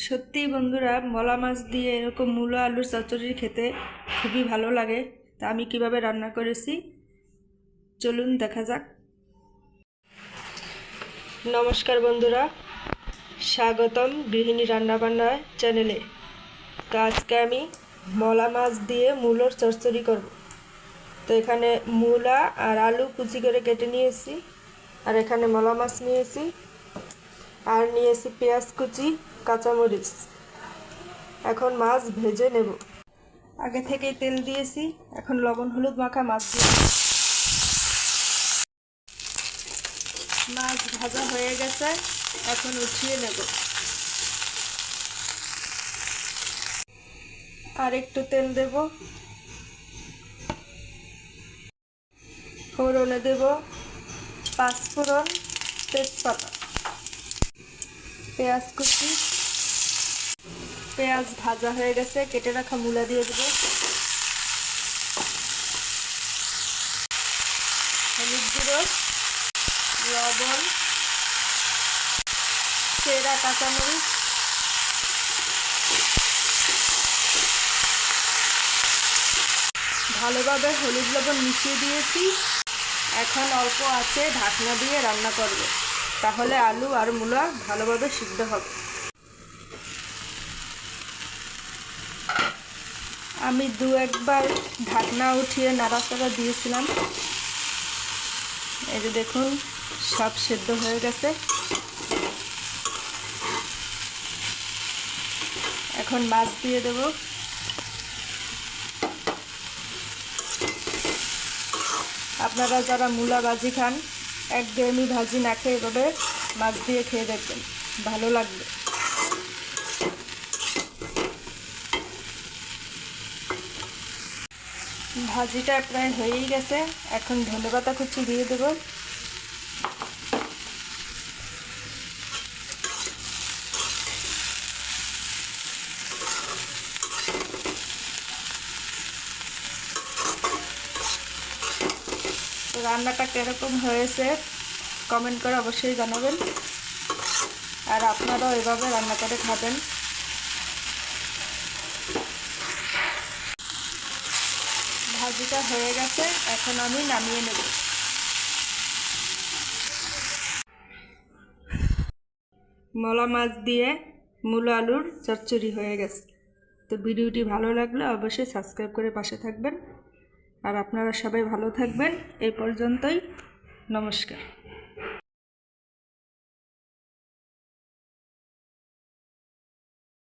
সত্যি বন্ধুরা, মলা মাছ দিয়ে এরকম মূলো আলুর চচ্চড়ি খেতে খুবই ভালো লাগে। তা আমি কিভাবে রান্না করেছি চলুন দেখা যাক। নমস্কার বন্ধুরা, স্বাগতম গৃহিণী রান্নাবান্না চ্যানেলে। তো আজকে আমি মলা মাছ দিয়ে মূলোর চচ্চড়ি করব। তো এখানে মূলা আর আলু কুচি করে কেটে নিয়েছি, আর এখানে মলা মাছ নিয়েছি, আর নিয়েছি পেঁয়াজ কুচি, কাঁচামরিচ। এখন মাছ ভেজে নেব। আগে থেকেই তেল দিয়েছি, এখন লবণ হলুদ মাখা মাছ দিয়ে মাছ ভাজা হয়ে গেছে, এখন উঠিয়ে নেব। আর একটু তেল দেব, ফোড়নে দেব পাঁচফোড়ন, তেজপাতা, পেঁয়াজ কুচি। পেঁয়াজ ভাজা হয়ে গেছে, কেটে রাখা মূলা দিয়ে দেব, হলুদ গুঁড়ো, লবণ, চেরা কাঁচামরিচ, ভালোভাবে হলুদ লবণ মিশিয়ে দিয়েছি। এখন অল্প আছে ঢাকনা দিয়ে রান্না করব, তাহলে আলু আর মূলা ভালোভাবে সিদ্ধ হবে। আমি একবার ঢাকনা উঠিয়ে নাড়াচাড়া দিয়েছিলাম। এই যে দেখুন, সব সিদ্ধ হয়ে গেছে। এখন মাছ দিয়ে দেব। আপনারা যারা মূলা ভাজি খান, একঘেয়েমি ভাজি না খেয়ে এভাবে মাছ দিয়ে খেয়ে দেখবেন, ভালো লাগবে। ভাজিটা প্রায় হয়েই গেছে, এখন ধনেপাতা কুচি দিয়ে দেব। রান্নাটা কিরকম হয়েছে কমেন্ট করে অবশ্যই জানাবেন, আর আপনারাও এভাবে রান্না করে খাবেন। ভাজিটা হয়ে গেছে, এখন আমি নামিয়ে নেব। মলা মাছ দিয়ে মূলো আলুর চচ্চড়ি হয়ে গেছে। তো ভিডিওটি ভালো লাগলে অবশ্যই সাবস্ক্রাইব করে পাশে থাকবেন, আর আপনারা সবাই ভালো থাকবেন। এই পর্যন্তই, নমস্কার।